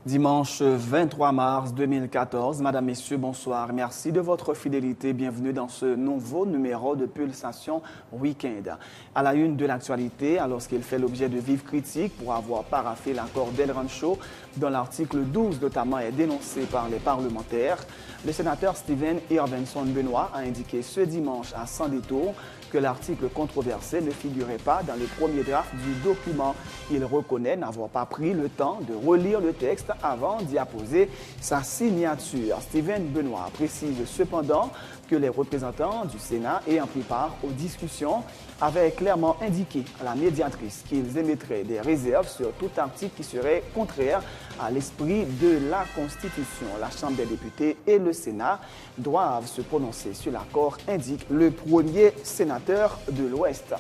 Dimanche 23 mars 2014, Madame, Messieurs, bonsoir. Merci de votre fidélité. Bienvenue dans ce nouveau numéro de Pulsation Week-end. À la une de l'actualité, alors qu'il fait l'objet de vives critiques pour avoir paraphé l'accord d'El Rancho, dont l'article 12 notamment est dénoncé par les parlementaires, le sénateur Steven Irvinson Benoit a indiqué ce dimanche à Sans Détour que l'article controversé ne figurait pas dans le premier draft du document. Il reconnaît n'avoir pas pris le temps de relire le texte avant d'y apposer sa signature. Steven Benoit précise cependant que les représentants du Sénat ayant pris part aux discussions avaient clairement indiqué à la médiatrice qu'ils émettraient des réserves sur tout article qui serait contraire à l'esprit de la Constitution. La Chambre des députés et le Sénat doivent se prononcer sur l'accord, indique le premier sénateur de l'Ouest.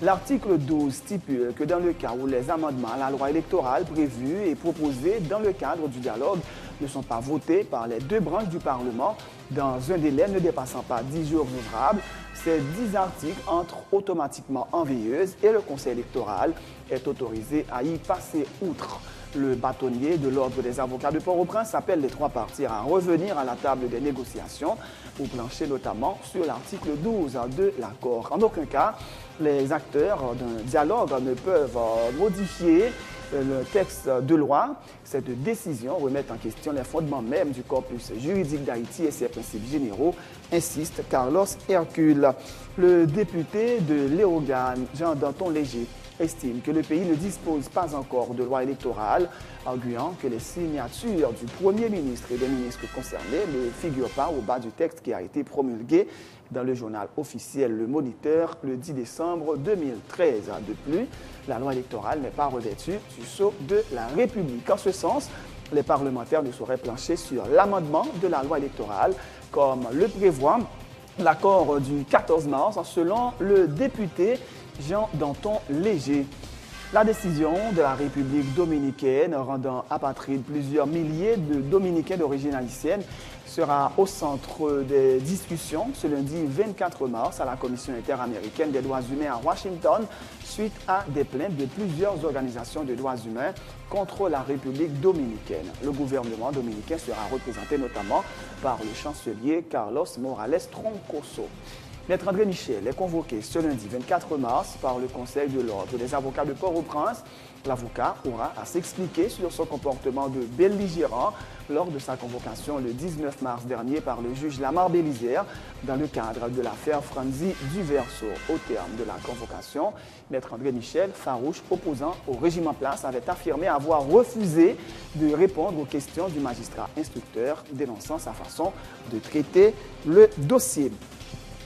L'article 12 stipule que dans le cas où les amendements à la loi électorale prévus et proposés dans le cadre du dialogue ne sont pas votés par les deux branches du Parlement dans un délai ne dépassant pas 10 jours ouvrables, ces 10 articles entrent automatiquement en veilleuse et le Conseil électoral est autorisé à y passer outre. Le bâtonnier de l'Ordre des avocats de Port-au-Prince appelle les trois parties à revenir à la table des négociations pour plancher notamment sur l'article 12 de l'accord. En aucun cas, les acteurs d'un dialogue ne peuvent modifier le texte de loi. Cette décision remet en question les fondements même du corpus juridique d'Haïti et ses principes généraux, insiste Carlos Hercule. Le député de Léogane, Jean Danton Léger, estime que le pays ne dispose pas encore de loi électorale, arguant que les signatures du Premier ministre et des ministres concernés ne figurent pas au bas du texte qui a été promulgué dans le journal officiel Le Moniteur le 10 décembre 2013. De plus, la loi électorale n'est pas revêtue du sceau de la République. En ce sens, les parlementaires ne sauraient plancher sur l'amendement de la loi électorale, comme le prévoit l'accord du 14 mars, selon le député Jean Danton Léger. La décision de la République dominicaine rendant apatrides plusieurs milliers de Dominicains d'origine haïtienne sera au centre des discussions ce lundi 24 mars à la Commission interaméricaine des droits humains à Washington suite à des plaintes de plusieurs organisations de droits humains contre la République dominicaine. Le gouvernement dominicain sera représenté notamment par le chancelier Carlos Morales Troncoso. Maître André Michel est convoqué ce lundi 24 mars par le Conseil de l'Ordre des avocats de Port-au-Prince. L'avocat aura à s'expliquer sur son comportement de belligérant lors de sa convocation le 19 mars dernier par le juge Lamar Bélisère dans le cadre de l'affaire Franzi Duverso. Au terme de la convocation, Maître André Michel, farouche opposant au régime en place, avait affirmé avoir refusé de répondre aux questions du magistrat instructeur, dénonçant sa façon de traiter le dossier.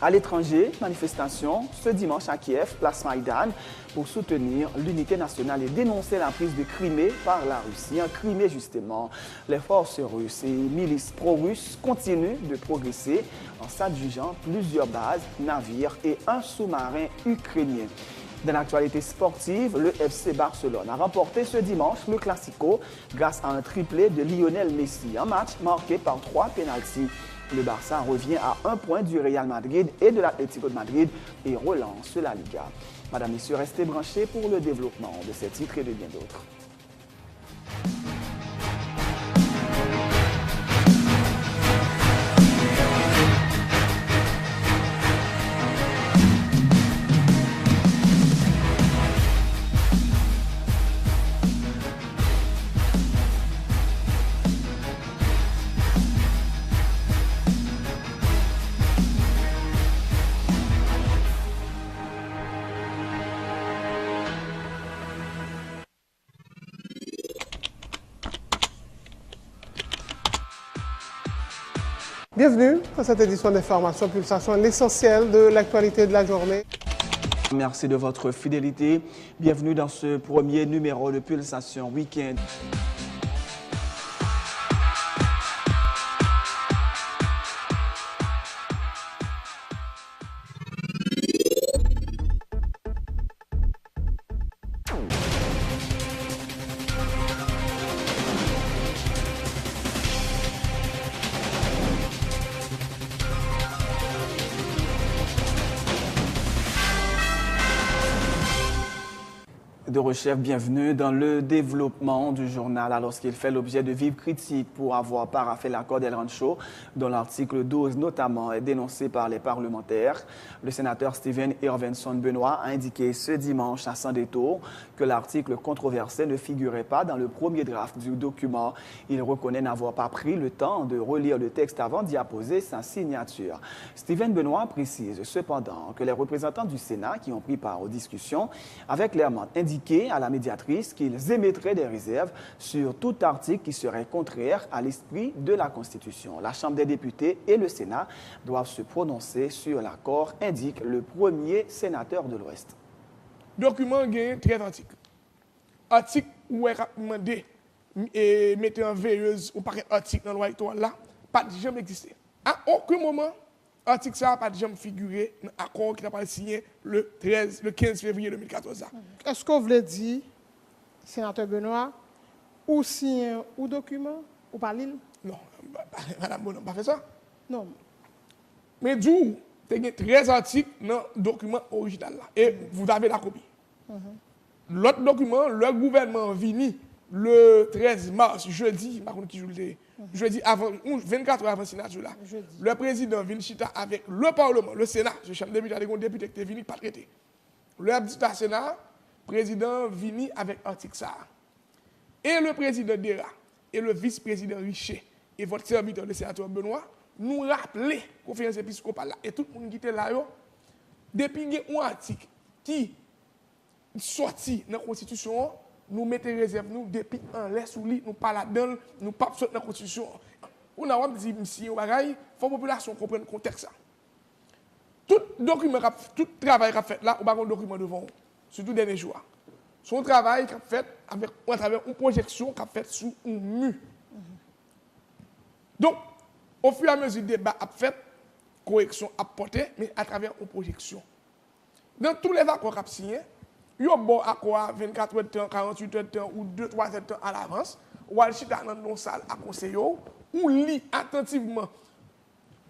À l'étranger, manifestation ce dimanche à Kiev, place Maïdan, pour soutenir l'unité nationale et dénoncer la prise de Crimée par la Russie. En Crimée, justement, les forces russes et milices pro-russes continuent de progresser en s'adjugeant plusieurs bases, navires et un sous-marin ukrainien. Dans l'actualité sportive, le FC Barcelone a remporté ce dimanche le Classico grâce à un triplé de Lionel Messi, un match marqué par 3 pénaltys. Le Barça revient à 1 point du Real Madrid et de l'Atlético de Madrid et relance la Liga. Madame, Messieurs, restez branchés pour le développement de ces titres et de bien d'autres. Bienvenue à cette édition d'Information Pulsation, l'essentiel de l'actualité de la journée. Merci de votre fidélité. Bienvenue dans ce premier numéro de Pulsation Week-end. de recherche, bienvenue dans le développement du journal alors qu'il fait l'objet de vives critiques pour avoir paraphé l'accord d'El Rancho, dont l'article 12 notamment est dénoncé par les parlementaires. Le sénateur Stephen Irvinson Benoit a indiqué ce dimanche à Sans Détour que l'article controversé ne figurait pas dans le premier draft du document. Il reconnaît n'avoir pas pris le temps de relire le texte avant d'y apposer sa signature. Stephen Benoit précise cependant que les représentants du Sénat qui ont pris part aux discussions avaient clairement indiqué à la médiatrice qu'ils émettraient des réserves sur tout article qui serait contraire à l'esprit de la Constitution. La Chambre des députés et le Sénat doivent se prononcer sur l'accord, indique le premier sénateur de l'Ouest. Document gagne 13 articles. Article où est demandé et mettre en veilleuse ou paquet article dans le loi électorale là, pas jamais existé. À aucun moment, l'article ça n'a pas jamais figuré dans l'accord qui a pas signé le 15 février 2014. Est-ce que vous voulez dire, sénateur Benoit, ou signer ou document, ou pas l'île? Non, madame Bonan, pas fait ça. Non. Mais du il y a 13 articles dans le document original là. Et vous avez la copie. L'autre document, le gouvernement vini le 13 mars, jeudi, par contre, jeudi avant, 24 heures avant la signature là. Le président vient chita avec le Parlement, le Sénat, je suis député, avec un député qui est venu pas traiter. Le Sénat, président vini avec article ça. Et le président Dera et le vice-président Richer et votre serviteur, le sénateur Benoît, nous rappeler conférence épiscopale là et tout le monde qui était là depuis un article qui sorti dans la constitution nous mettons réserve nous depuis en laisse ou lit nous pas là-dedans nous pas sortir dans la constitution on a dit si on bagaille faut population comprendre le contexte ça tout document tout travail qu'a fait là on pas un document devant surtout dernier jour son travail qu'a fait avec à travers une projection qu'a fait sous un mur donc au fur et à mesure du débat a fait, correction a porté, mais à travers une projection. Dans tous les accords qu'a signé, il y a un bon accord 24 heures de temps, 48 heures de temps ou 2-3 heures de temps à l'avance, ou à chita dans une salle à conseiller, ou lit attentivement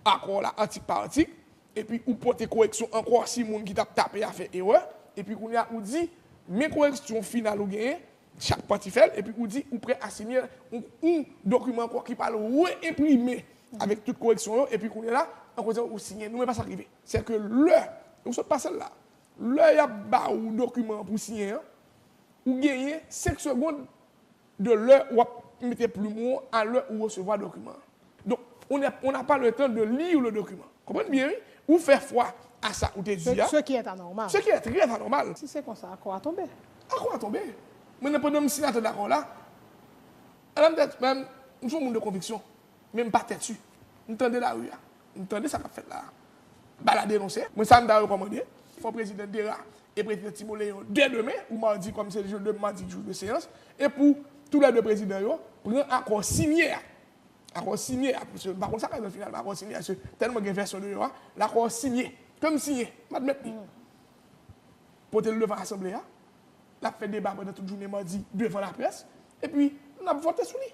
l'accord là, article par article, et puis ou porter correction encore si moun qui t'a tapé a fait erreur, et puis on dit, mes corrections finales ou gagné, chaque partie fait, et puis on dit, ou prêt à signer un document encore qui parle réimprimer avec toute correction, et puis qu'on est là, on continue à signer. Nous, mais pas ça arriver. C'est que l'heure, nous sommes pas là. L'heure, il y a un document pour signer, ou gagner 5 secondes de l'heure où on mettez plus mot à l'heure où on recevoir le document. Donc, on n'a pas le temps de lire le document. Comprenez bien, oui? Ou faire foi à ça, ou te dire. Ce qui est anormal. Ce qui est très anormal. Si c'est comme ça, à quoi tomber? À quoi tomber? Mais nous prenons un d'accord là. Même, nous sommes de conviction. Même pas tête dessus. Nous entendez la rue. Nous entendez ça qu'a fait là. Bah la dénoncer. Moi ça m'a recommandé. Il faut président Dera et président Timoléon dès demain ou mardi comme c'est le jour de mardi jour de séance et pour tous les deux présidents prendre accord signé. Accord signé par contre ça quand final accord signé tellement de version de l'accord signé comme signé m'admettre. Pour le devant l'assemblée la fait débat pendant toute journée mardi devant la presse et puis on a voté sur lui.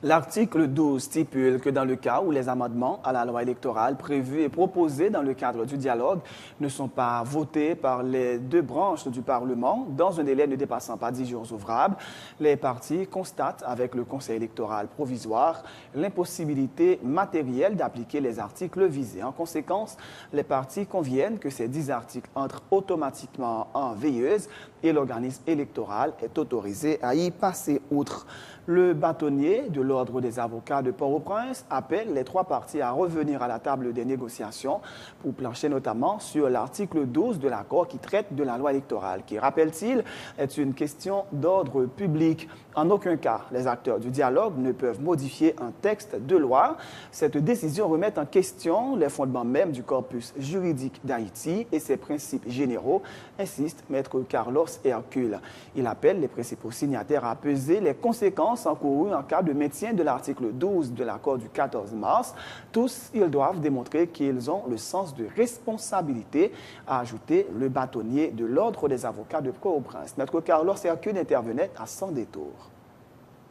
L'article 12 stipule que dans le cas où les amendements à la loi électorale prévus et proposés dans le cadre du dialogue ne sont pas votés par les deux branches du Parlement dans un délai ne dépassant pas 10 jours ouvrables, les partis constatent avec le Conseil électoral provisoire l'impossibilité matérielle d'appliquer les articles visés. En conséquence, les partis conviennent que ces 10 articles entrent automatiquement en veilleuse et l'organisme électoral est autorisé à y passer outre. Le bâtonnier de l'Ordre des avocats de Port-au-Prince appelle les trois parties à revenir à la table des négociations pour plancher notamment sur l'article 12 de l'accord qui traite de la loi électorale, qui, rappelle-t-il, est une question d'ordre public. En aucun cas, les acteurs du dialogue ne peuvent modifier un texte de loi. Cette décision remet en question les fondements même du corpus juridique d'Haïti et ses principes généraux, insiste Maître Carlos Hercule. Il appelle les principaux signataires à peser les conséquences encourues en cas de maintien de l'article 12 de l'accord du 14 mars. Tous, ils doivent démontrer qu'ils ont le sens de responsabilité, a ajouté le bâtonnier de l'Ordre des avocats de Port-au-Prince. Maître Carlos Hercule intervenait à Sans Détour.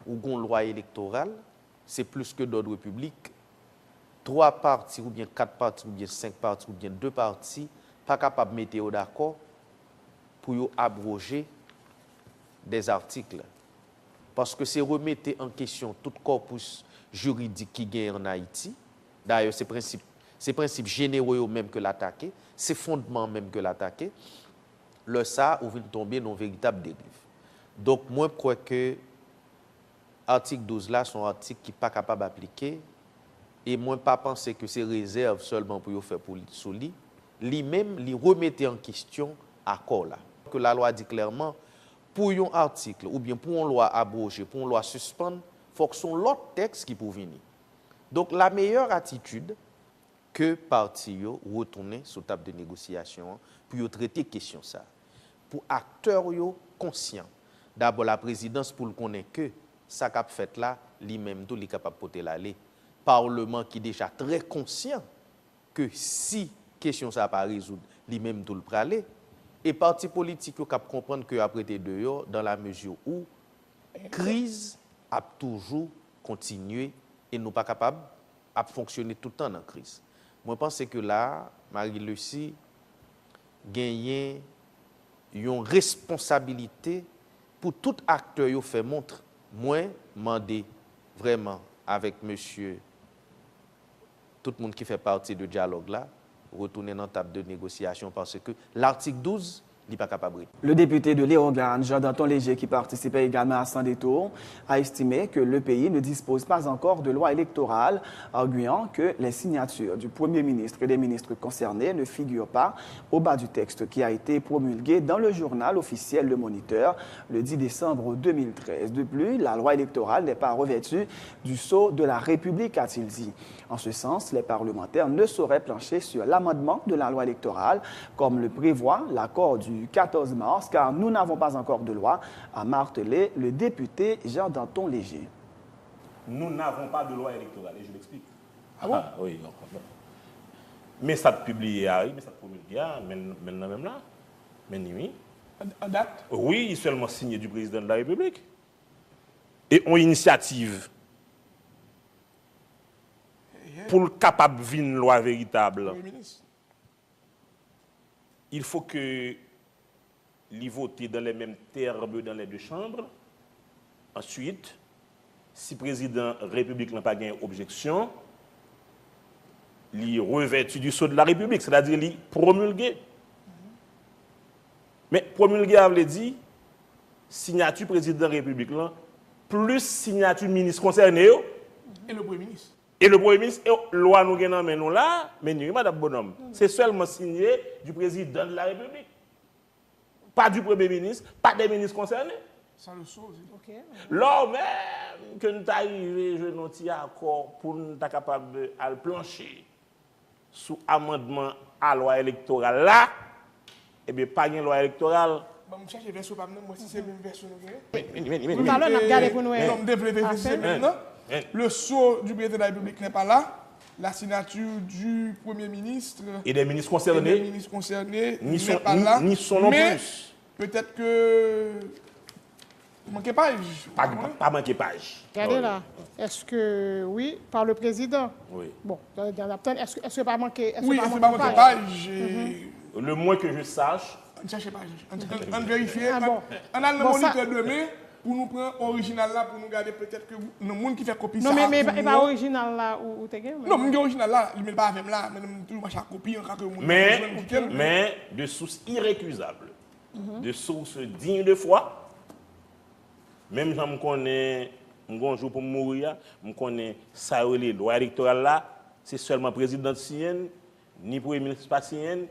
Ou une loi électorale, c'est plus que d'ordre public. 3 partis, ou bien 4 partis, ou bien 5 partis, ou bien 2 partis, pas capables de mettre d'accord pour abroger des articles. Parce que c'est remettre en question tout corpus juridique qui gagne en Haïti. D'ailleurs, ces principes généraux même que l'attaquer, ces fondements même que l'attaquer, le ça, ou vient tomber dans une véritable dérive. Donc, moi, je crois que l'article 12 là, sont articles qui ne sont pas capables d'appliquer. Et moi, je ne pense pas que c'est réserve seulement pour faire pour lui. Lui-même, il remettait en question l'accord là. Que la loi dit clairement, pour un article, ou bien pour une loi abrogée, pour une loi suspendre, il faut que ce soit l'autre texte qui peut venir. Donc, la meilleure attitude que parti retourner sur la table de négociation pour traiter question ça. Pour acteurs conscients. D'abord, la présidence pour le connaître que ça qu'a fait là, lui-même tout est capable de porter l'aller. Parlement qui est déjà très conscient que si question ça pas résoudre, lui-même tout le praler. Et parti politique qui cap comprendre que après dehors dans la mesure où crise a toujours continué et nous pas capable à fonctionner tout le temps dans crise. Moi je pense que là Marie-Lucie gagne une responsabilité pour tout acteur yo fait montre. Moi demander vraiment avec monsieur tout le monde qui fait partie de dialogue là retourner dans la table de négociation parce que l'article 12 n'est pas capable. Le député de Léogane, Jean-Danton Léger, qui participait également à Sans détour, a estimé que le pays ne dispose pas encore de loi électorale, arguant que les signatures du Premier ministre et des ministres concernés ne figurent pas au bas du texte qui a été promulgué dans le journal officiel Le Moniteur le 10 décembre 2013. De plus, la loi électorale n'est pas revêtue du sceau de la République, a-t-il dit. En ce sens, les parlementaires ne sauraient plancher sur l'amendement de la loi électorale, comme le prévoit l'accord du 14 mars, car nous n'avons pas encore de loi, a martelé le député Jean-Danton Léger. Nous n'avons pas de loi électorale, et je l'explique. Ah bon? Oui. Mais ça te publié, mais ça te promulgué, maintenant même là. Mais oui. En date? Oui, seulement signé du président de la République. Et on initiative pour le capable de une loi véritable. Il faut que les voter dans les mêmes termes dans les deux chambres. Ensuite, si le président de la République n'a pas gagné objection, il revêtu du sceau de la République, c'est-à-dire il promulgué. Mais promulgué, avait dit, signature président de la République, là, plus signature ministre concerné. Et le Premier ministre. Et le Premier ministre, et loi nous gagnons maintenant là, mais nous, madame Bonhomme, c'est seulement signé du président de la République. Pas du Premier ministre, pas des ministres concernés. Ça le sauve. Ok. Là même que nous sommes arrivés, je n'ai pas accord pour nous être capables de plancher sous amendement à la loi électorale là, eh bien, pas de loi électorale. Je cherche version pas moi si c'est la même version. Tout à l'heure, on a regardé pour nous. Maintenant, le sceau du président de la République n'est pas là. La signature du Premier ministre Et des ministres concernés. Ni sont pas là. Ni son non mais plus. Peut-être que manquez page. Pas manquer page. Regardez là. Est-ce que, oui, par le président? Oui. Bon, est-ce que pas manqué? Oui, c'est pas manquer page. Le moins que je sache. On ne cherche pas. On vérifie. Ah bon. On a le Bon, moniteur demain pour nous prendre l'original là, pour nous garder peut-être que le monde qui fait copie Non, ça. mais pas original là où tu es. Non, mon original là, il ne met pas avec là, mais toujours pas chaque copie en cas que monde. Mais de sources irrécusables, de sources dignes de foi, même si je connais un jour pour mourir, je connais ça, les lois électorales là, c'est seulement président sienne, ni premier ministre pas sienne,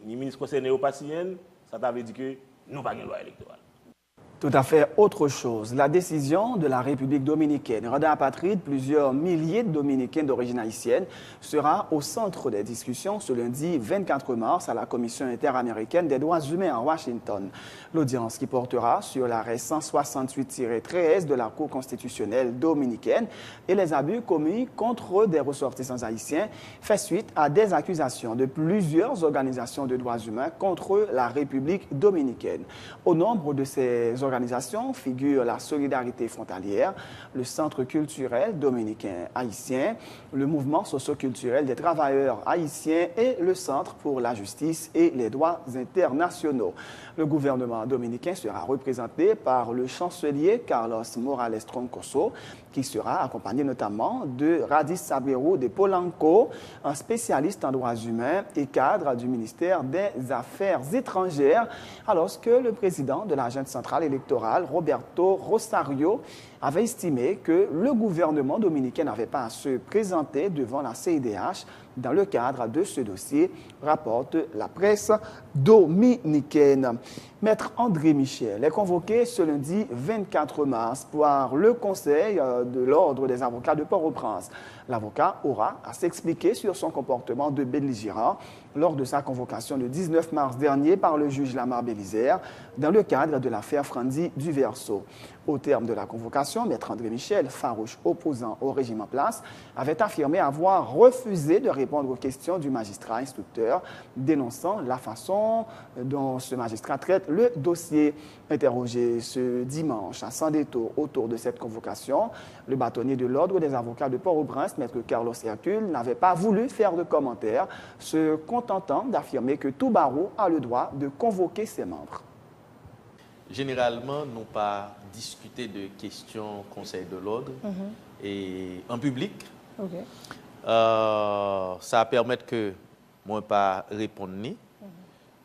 ni ministre concerné pas sienne, ça t'avait dit que nous n'avons pas de loi électorale. Tout à fait autre chose. La décision de la République dominicaine rendant apatrides plusieurs milliers de Dominicains d'origine haïtienne sera au centre des discussions ce lundi 24 mars à la Commission interaméricaine des droits humains à Washington. L'audience qui portera sur l'arrêt 168-13 de la Cour constitutionnelle dominicaine et les abus commis contre des ressortissants haïtiens fait suite à des accusations de plusieurs organisations de droits humains contre la République dominicaine. Au nombre de ces organisations figurent la Solidarité frontalière, le Centre culturel dominicain haïtien, le Mouvement socioculturel des travailleurs haïtiens et le Centre pour la justice et les droits internationaux. Le gouvernement dominicain sera représenté par le chancelier Carlos Morales Troncoso, qui sera accompagné notamment de Radis Sabero de Polanco, un spécialiste en droits humains et cadre du ministère des Affaires étrangères, alors que le président de la Junte centrale électorale, Roberto Rosario, avait estimé que le gouvernement dominicain n'avait pas à se présenter devant la CIDH dans le cadre de ce dossier, rapporte la presse dominicaine. Maître André Michel est convoqué ce lundi 24 mars par le Conseil de l'Ordre des avocats de Port-au-Prince. L'avocat aura à s'expliquer sur son comportement de belligérant lors de sa convocation le 19 mars dernier par le juge Lamar Bélisaire dans le cadre de l'affaire Frandy Duverso. Au terme de la convocation, Maître André Michel, farouche opposant au régime en place, avait affirmé avoir refusé de répondre aux questions du magistrat instructeur, dénonçant la façon dont ce magistrat traite le dossier. Interrogé ce dimanche à San détour autour de cette convocation, le bâtonnier de l'Ordre des avocats de Port-au-Prince, Maître Carlos Hercule, n'avait pas voulu faire de commentaires, se contentant d'affirmer que tout barreau a le droit de convoquer ses membres. Généralement, nous pas discuter de questions conseil de l'ordre et en public. OK. Ça permet que moi pas répondre ni.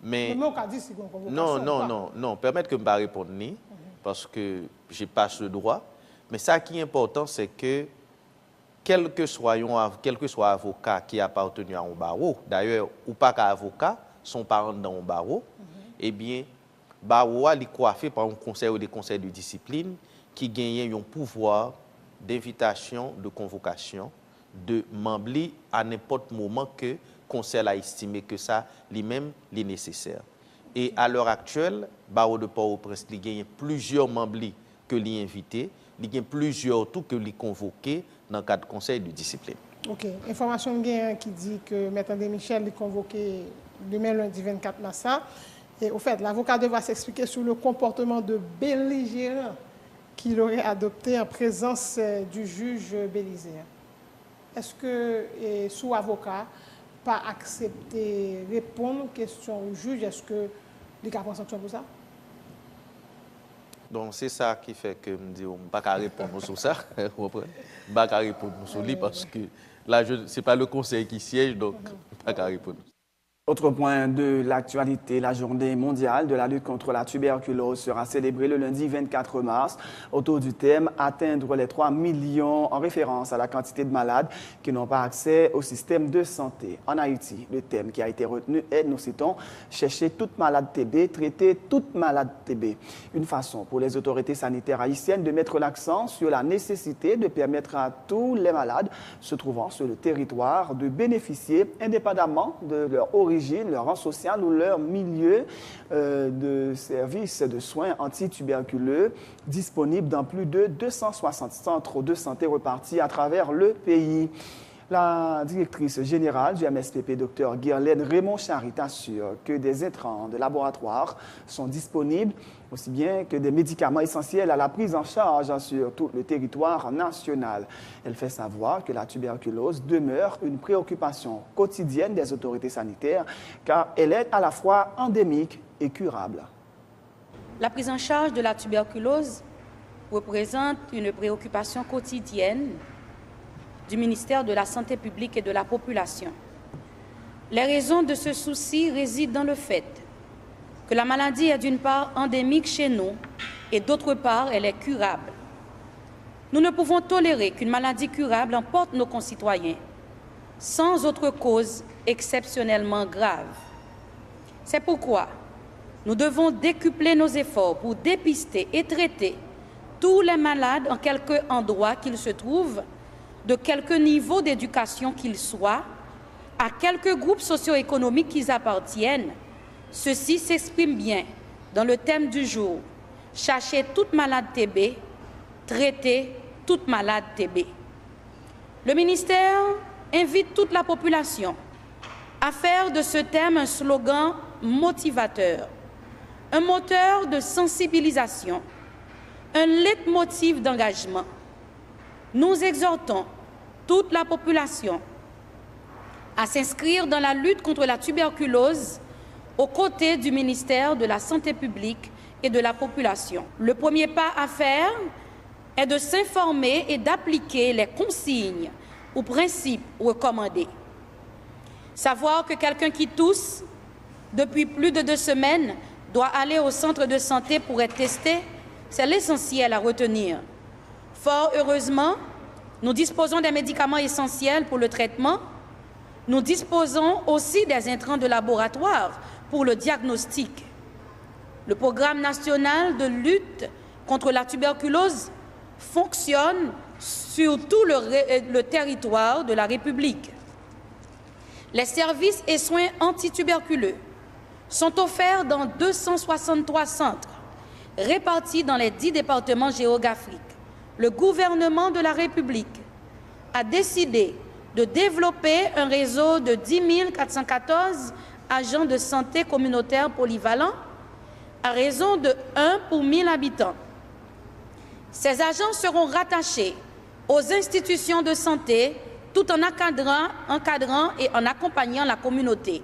Mais on a dit si on convocation. non, permettre que je ne pas répondre ni parce que j'ai pas ce droit. Mais ça qui est important, c'est que quel que soit avocat qui appartenu à un barreau, d'ailleurs, ou pas qu'un avocat, son parent dans un barreau, eh bien, barreau est coiffé par un conseil ou des conseils de discipline qui gagne un pouvoir d'invitation, de convocation, de membres à n'importe moment que le conseil a estimé que ça, lui-même, est nécessaire. Et à l'heure actuelle, barreau de Port-au-Prince, il gagne plusieurs membres que l'y invité, il y a plusieurs tout que l'y convoqué dans le cadre du conseil de discipline. OK. Information qui dit que Maître André Michel est convoqué demain lundi 24 mars. Et au fait, l'avocat devra s'expliquer sur le comportement de belligérant qu'il aurait adopté en présence du juge Bélisaire. Est-ce que, sous avocat, pas accepter répondre aux questions au juge, est-ce que les cas prennent sanction pour ça? Donc c'est ça qui fait que je me dis, on ne peut pas répondre sur ça. Je ne peux pas répondre sur lui parce que là, ce n'est pas le conseil qui siège, donc je ne peux pas répondre. Autre point de l'actualité, la journée mondiale de la lutte contre la tuberculose sera célébrée le lundi 24 mars autour du thème « Atteindre les 3 millions » en référence à la quantité de malades qui n'ont pas accès au système de santé. En Haïti, le thème qui a été retenu est, nous citons, « Chercher toute malade TB, traiter toute malade TB ». Une façon pour les autorités sanitaires haïtiennes de mettre l'accent sur la nécessité de permettre à tous les malades se trouvant sur le territoire de bénéficier, indépendamment de leur origine, leur rang social ou leur milieu de services de soins antituberculeux disponibles dans plus de 260 centres de santé repartis à travers le pays. La directrice générale du MSPP, Dr Guerlaine Raymond-Charit, assure que des intrants de laboratoire sont disponibles, aussi bien que des médicaments essentiels à la prise en charge sur tout le territoire national. Elle fait savoir que la tuberculose demeure une préoccupation quotidienne des autorités sanitaires car elle est à la fois endémique et curable. La prise en charge de la tuberculose représente une préoccupation quotidienne du ministère de la Santé publique et de la population. Les raisons de ce souci résident dans le fait que la maladie est d'une part endémique chez nous et d'autre part, elle est curable. Nous ne pouvons tolérer qu'une maladie curable emporte nos concitoyens sans autre cause exceptionnellement grave. C'est pourquoi nous devons décupler nos efforts pour dépister et traiter tous les malades en quelque endroit qu'ils se trouvent, de quelque niveau d'éducation qu'ils soient, à quelque groupe socio-économique qu'ils appartiennent. Ceci s'exprime bien dans le thème du jour « Chercher toute malade TB, traiter toute malade TB ». Le ministère invite toute la population à faire de ce thème un slogan motivateur, un moteur de sensibilisation, un leitmotiv d'engagement. Nous exhortons toute la population à s'inscrire dans la lutte contre la tuberculose aux côtés du ministère de la Santé publique et de la population. Le premier pas à faire est de s'informer et d'appliquer les consignes ou principes recommandés. Savoir que quelqu'un qui tousse depuis plus de 2 semaines doit aller au centre de santé pour être testé, c'est l'essentiel à retenir. Fort heureusement, nous disposons des médicaments essentiels pour le traitement. Nous disposons aussi des intrants de laboratoire pour le diagnostic. Le programme national de lutte contre la tuberculose fonctionne sur tout le territoire de la République. Les services et soins antituberculeux sont offerts dans 263 centres répartis dans les 10 départements géographiques. Le gouvernement de la République a décidé de développer un réseau de 10 414 agents de santé communautaire polyvalents à raison de 1 pour 1000 habitants. Ces agents seront rattachés aux institutions de santé tout en encadrant et en accompagnant la communauté.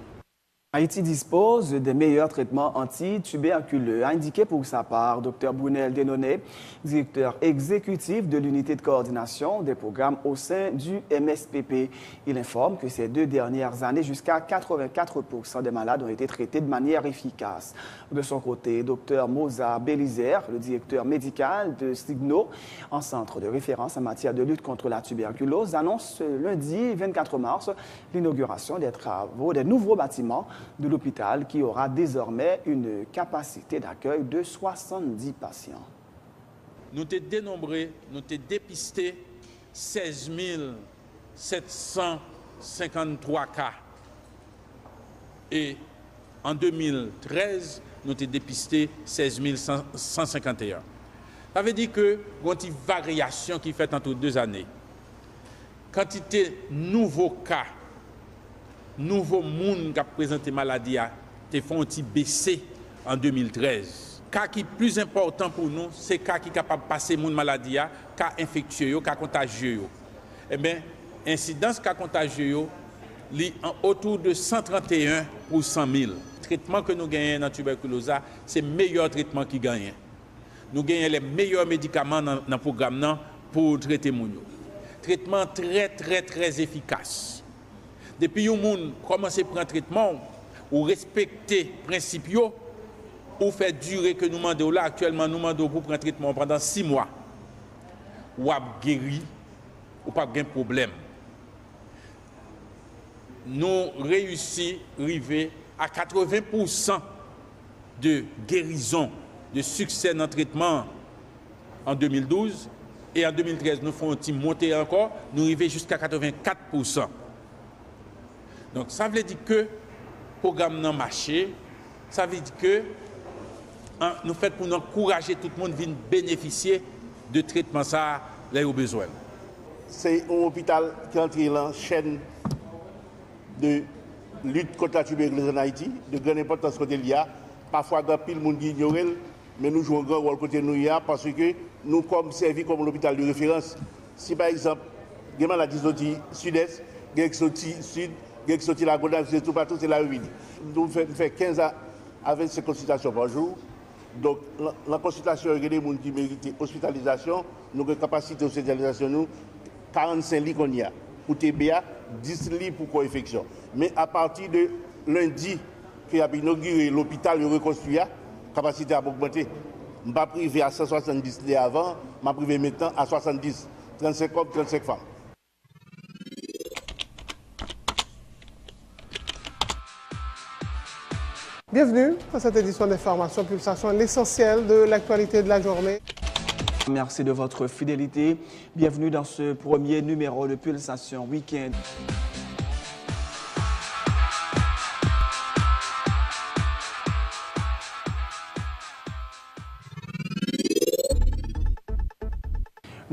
Haïti dispose des meilleurs traitements anti-tuberculeux, a indiqué pour sa part Dr Brunel Denoné, directeur exécutif de l'unité de coordination des programmes au sein du MSPP. Il informe que ces 2 dernières années, jusqu'à 84% des malades ont été traités de manière efficace. De son côté, Dr Mozart Bélizer, le directeur médical de Signo, en centre de référence en matière de lutte contre la tuberculose, annonce lundi 24 mars l'inauguration des travaux des nouveaux bâtiments de l'hôpital qui aura désormais une capacité d'accueil de 70 patients. Nous avons dénombré, nous avons dépisté 16 753 cas. Et en 2013, nous avons dépisté 16 151. Ça veut dire que il y a une variation qui fait entre 2 années. Quantité de nouveaux cas, nouveau monde qui a présenté maladie a fait baisser en 2013. Le cas qui est plus important pour nous, c'est le cas qui est capable de passer la maladie, cas infectieux, cas contagieux. Eh bien, l'incidence cas contagieux est autour de 131 pour 100 000. Le traitement que nous gagnons dans la tuberculose, c'est le meilleur traitement qui gagne. Nous gagnons les meilleurs médicaments dans le programme pour traiter les gens. Traitement très efficace. Depuis que les gens commencent à prendre un traitement, ou respecter les principes, ou faire durer que nous demandons là, actuellement nous demandons pour prendre un traitement pendant 6 mois, ou à guérir, ou pas de problème. Nous réussissons à arriver à 80% de guérison, de succès dans le traitement en 2012, et en 2013 nous faisons une montée encore, nous arrivons jusqu'à 84%. Donc ça veut dire que le programme n'a marché, ça veut dire que nous faisons pour nous encourager tout le monde à bénéficier de traitement ça là où besoin. C'est un hôpital qui entre dans la chaîne de lutte contre la tuberculose en Haïti, de grande importance côté il y a. Parfois, il y a pile de monde qui ignore, mais nous jouons un grand rôle côté nous parce que nous sommes servis comme l'hôpital de référence. Si par exemple, il y a maladie sud-est, il y a sud, qui sorti la Gondam, c'est tout partout, c'est la ruine. Nous faisons 15 ans avec ces consultations par jour. Donc, la consultation, il y a des gens qui méritent hospitalisation. Nous avons une capacité d'hospitalisation, nous, 45 lits qu'on y a. Pour TBA, 10 lits pour co-infection. Mais à partir de lundi, qui a inauguré l'hôpital, le reconstruit, la capacité a augmenté. Je ne pas privé à 170 lits avant, je privé maintenant à 70. 35 hommes, 35 femmes. Bienvenue à cette édition d'Information Pulsation, l'essentiel de l'actualité de la journée. Merci de votre fidélité. Bienvenue dans ce premier numéro de Pulsation Week-end.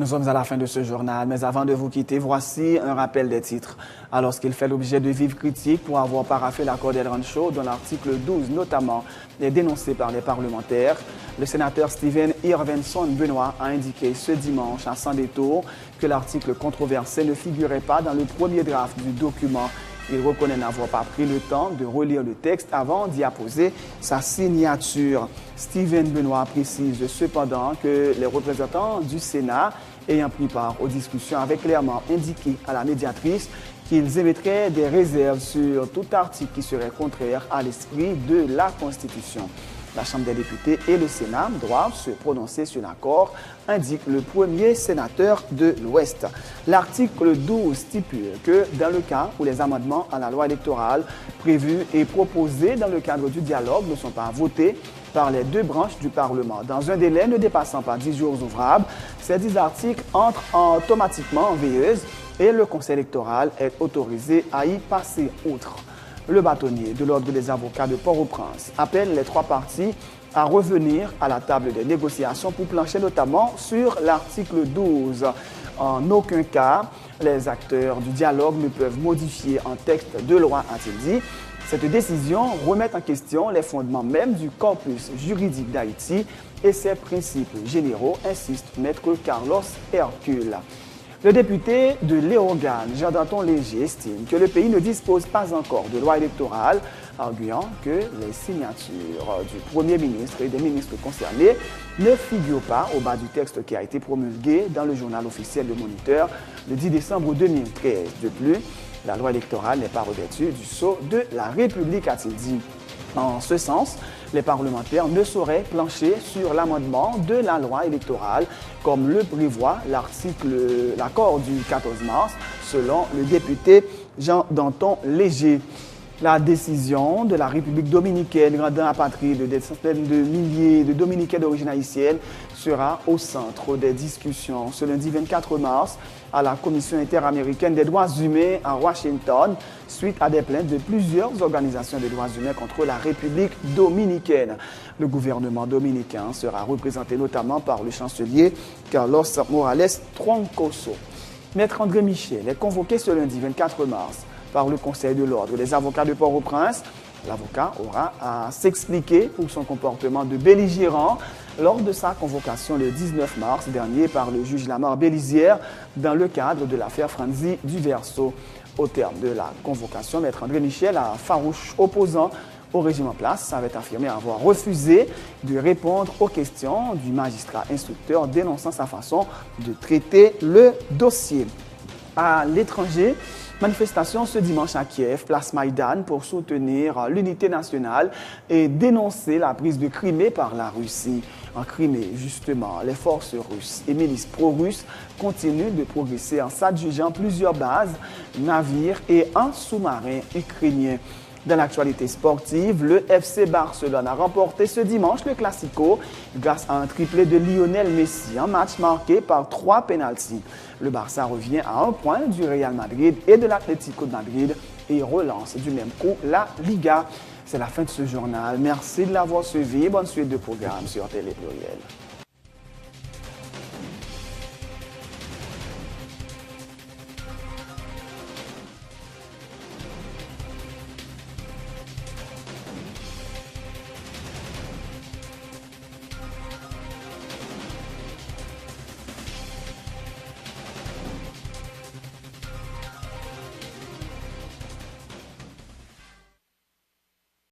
Nous sommes à la fin de ce journal, mais avant de vous quitter, voici un rappel des titres. Alors qu'il fait l'objet de vives critiques pour avoir paraphé l'accord del Rancho, dont l'article 12 notamment est dénoncé par les parlementaires, le sénateur Stephen Irvinson Benoit a indiqué ce dimanche à Sans Détour que l'article controversé ne figurait pas dans le premier draft du document. Il reconnaît n'avoir pas pris le temps de relire le texte avant d'y apposer sa signature. Stephen Benoit précise cependant que les représentants du Sénat ayant pris part aux discussions avaient clairement indiqué à la médiatrice qu'ils émettraient des réserves sur tout article qui serait contraire à l'esprit de la Constitution. La Chambre des députés et le Sénat doivent se prononcer sur l'accord, indique le premier sénateur de l'Ouest. L'article 12 stipule que dans le cas où les amendements à la loi électorale prévus et proposés dans le cadre du dialogue ne sont pas votés par les deux branches du Parlement dans un délai ne dépassant pas 10 jours ouvrables, ces 10 articles entrent automatiquement en veilleuse et le Conseil électoral est autorisé à y passer outre. Le bâtonnier de l'Ordre des avocats de Port-au-Prince appelle les trois parties à revenir à la table des négociations pour plancher notamment sur l'article 12. En aucun cas, les acteurs du dialogue ne peuvent modifier un texte de loi, a-t-il dit. Cette décision remet en question les fondements même du corpus juridique d'Haïti et ses principes généraux, insiste Maître Carlos Hercule. Le député de Léogane, Jean-Danton Léger, estime que le pays ne dispose pas encore de loi électorale, arguant que les signatures du Premier ministre et des ministres concernés ne figurent pas au bas du texte qui a été promulgué dans le journal officiel Le Moniteur le 10 décembre 2013. De plus, la loi électorale n'est pas revêtue du sceau de la République, a-t-il dit. En ce sens, les parlementaires ne sauraient plancher sur l'amendement de la loi électorale, comme le prévoit l'accord du 14 mars, selon le député Jean-Danton Léger. La décision de la République dominicaine rendant apatride des centaines de milliers de Dominicains d'origine haïtienne sera au centre des discussions ce lundi 24 mars à la Commission interaméricaine des droits humains à Washington, suite à des plaintes de plusieurs organisations des droits humains contre la République dominicaine. Le gouvernement dominicain sera représenté notamment par le chancelier Carlos Morales Troncoso. Maître André Michel est convoqué ce lundi 24 mars par le Conseil de l'Ordre des avocats de Port-au-Prince. L'avocat aura à s'expliquer pour son comportement de belligérant lors de sa convocation le 19 mars dernier par le juge Lamar Bélizière dans le cadre de l'affaire Franzi Duverso. Au terme de la convocation, Maître André Michel, un farouche opposant au régime en place, avait affirmé avoir refusé de répondre aux questions du magistrat instructeur dénonçant sa façon de traiter le dossier. À l'étranger, manifestation ce dimanche à Kiev, place Maïdan, pour soutenir l'unité nationale et dénoncer la prise de Crimée par la Russie. En Crimée, justement, les forces russes et milices pro-russes continuent de progresser en s'adjugeant plusieurs bases, navires et un sous-marin ukrainien. Dans l'actualité sportive, le FC Barcelone a remporté ce dimanche le Classico grâce à un triplé de Lionel Messi, un match marqué par 3 pénaltys. Le Barça revient à 1 point du Real Madrid et de l'Atlético de Madrid et relance du même coup la Liga. C'est la fin de ce journal. Merci de l'avoir suivi. Bonne suite de programme sur Télé Pluriel.